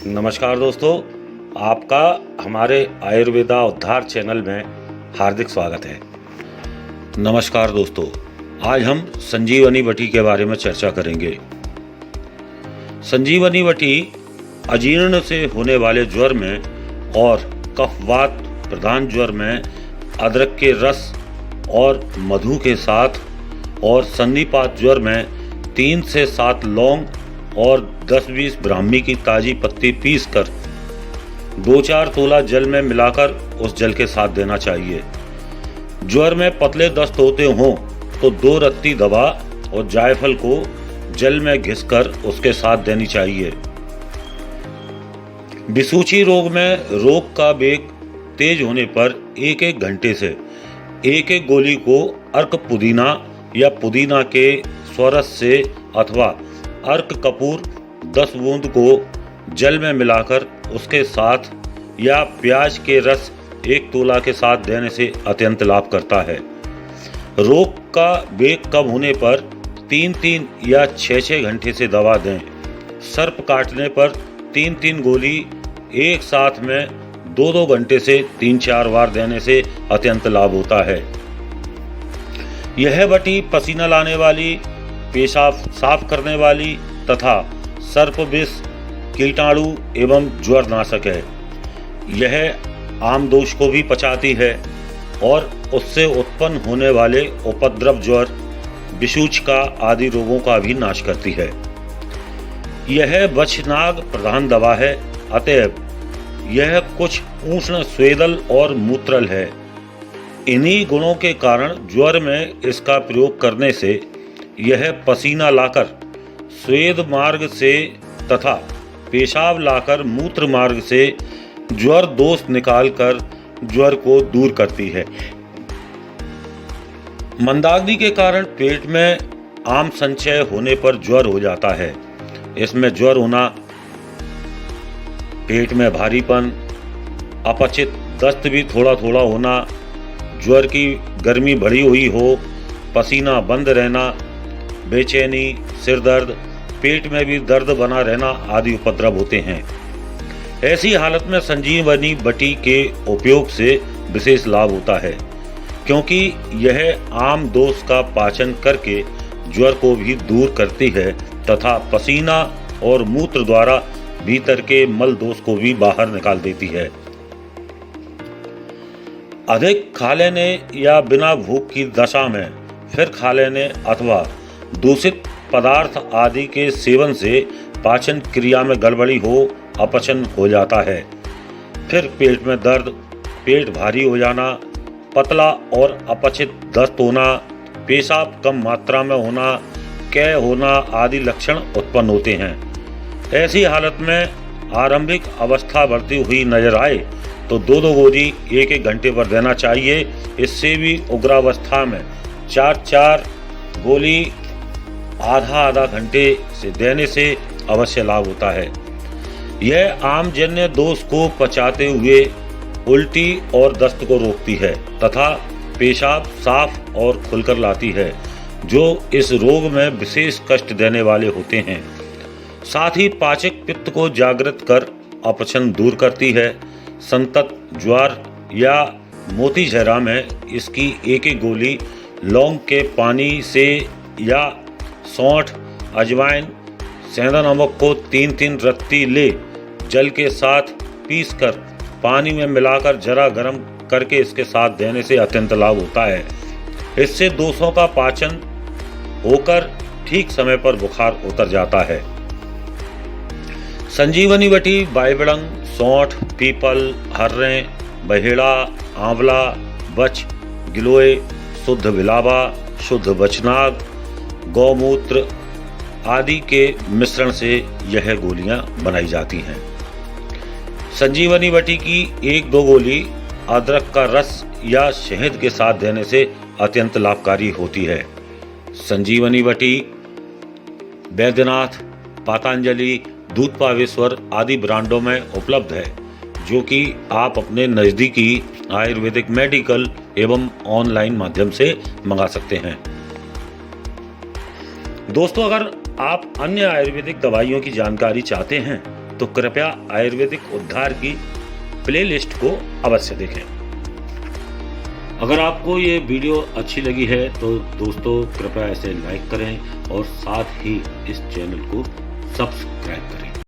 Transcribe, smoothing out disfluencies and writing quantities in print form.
नमस्कार दोस्तों, आपका हमारे आयुर्वेदा उद्धार चैनल में हार्दिक स्वागत है। नमस्कार दोस्तों, आज हम संजीवनी बटी के बारे में चर्चा करेंगे। संजीवनी बटी अजीर्ण से होने वाले ज्वर में और कफवात प्रधान ज्वर में अदरक के रस और मधु के साथ और संधिपात ज्वर में 3 से 7 लौंग और 10-20 ब्राह्मी की ताज़ी पत्ती पीसकर 2-4 तोला जल में मिलाकर उस जल के साथ देना चाहिए। ज्वर में पतले दस्त होते हों तो 2 रत्ती दवा और जायफल को जल में घिसकर उसके साथ देनी चाहिए। बिसूची रोग में रोग का वेग तेज होने पर 1-1 घंटे से 1-1 गोली को अर्क पुदीना या पुदीना के स्वरस से अथवा अर्क कपूर 10 बूंद को जल में मिलाकर उसके साथ या प्याज के रस 1 तोला के साथ देने से अत्यंत लाभ करता है। रोग का वेग कम होने पर 3-3 या 6-6 घंटे से दवा दें। सर्प काटने पर 3-3 गोली एक साथ में 2-2 घंटे से 3-4 बार देने से अत्यंत लाभ होता है। यह बटी पसीना लाने वाली, पेशाब साफ करने वाली तथा सर्प विष, कीटाणु एवं ज्वर नाशक है। यह आम दोष को भी पचाती है और उससे उत्पन्न होने वाले उपद्रव, ज्वर, विषूचिका आदि रोगों का भी नाश करती है। यह बछनाग प्रधान दवा है, अतएव यह कुछ उष्ण, स्वेदल और मूत्रल है। इन्हीं गुणों के कारण ज्वर में इसका प्रयोग करने से यह पसीना लाकर स्वेद मार्ग से तथा पेशाब लाकर मूत्र मार्ग से ज्वर दोष निकालकर ज्वर को दूर करती है। मंदाग्नि के कारण पेट में आम संचय होने पर ज्वर हो जाता है। इसमें ज्वर होना, पेट में भारीपन, अपचित दस्त भी थोड़ा थोड़ा होना, ज्वर की गर्मी बढ़ी हुई हो, पसीना बंद रहना, बेचैनी, सिर दर्द, पेट में भी दर्द बना रहना आदि उपद्रव होते हैं। ऐसी हालत में संजीवनी बटी के उपयोग से विशेष लाभ होता है, क्योंकि यह आम दोष का पाचन करके ज्वर को भी दूर करती है तथा पसीना और मूत्र द्वारा भीतर के मल दोष को भी बाहर निकाल देती है। अधिक खा लेने या बिना भूख की दशा में फिर खा लेने अथवा दूषित पदार्थ आदि के सेवन से पाचन क्रिया में गड़बड़ी हो, अपचन हो जाता है। फिर पेट में दर्द, पेट भारी हो जाना, पतला और अपचित दस्त होना, पेशाब कम मात्रा में होना, कै होना आदि लक्षण उत्पन्न होते हैं। ऐसी हालत में आरंभिक अवस्था बढ़ती हुई नजर आए तो 2-2 गोली 1-1 घंटे पर देना चाहिए। इससे भी उग्रावस्था में 4-4 गोली आधा घंटे से देने से अवश्य लाभ होता है। यह आम जन्य दोष को पचाते हुए उल्टी और दस्त को रोकती है तथा पेशाब साफ और खुलकर लाती है, जो इस रोग में विशेष कष्ट देने वाले होते हैं। साथ ही पाचक पित्त को जागृत कर अपचन दूर करती है। संतत ज्वर या मोती झरा में इसकी 1-1 गोली लौंग के पानी से या सौंठ, अजवाइन, सेंधा नमक को 3-3 रत्ती ले जल के साथ पीसकर पानी में मिलाकर जरा गर्म करके इसके साथ देने से अत्यंत लाभ होता है। इससे दोषों का पाचन होकर ठीक समय पर बुखार उतर जाता है। संजीवनी बटी बाइबड़ंग, सौंठ, पीपल, हर्रे, बहेड़ा, आंवला, बच, गिलोय, शुद्ध बिलावा, शुद्ध बचनाग, गौमूत्र आदि के मिश्रण से यह गोलियां बनाई जाती हैं। संजीवनी बटी की 1-2 गोली अदरक का रस या शहद के साथ देने से अत्यंत लाभकारी होती है। संजीवनी बटी वैद्यनाथ, पतंजलि, दूध पावेश्वर आदि ब्रांडों में उपलब्ध है, जो कि आप अपने नज़दीकी आयुर्वेदिक मेडिकल एवं ऑनलाइन माध्यम से मंगा सकते हैं। दोस्तों, अगर आप अन्य आयुर्वेदिक दवाइयों की जानकारी चाहते हैं तो कृपया आयुर्वेदिक उद्धार की प्लेलिस्ट को अवश्य देखें। अगर आपको ये वीडियो अच्छी लगी है तो दोस्तों कृपया इसे लाइक करें और साथ ही इस चैनल को सब्सक्राइब करें।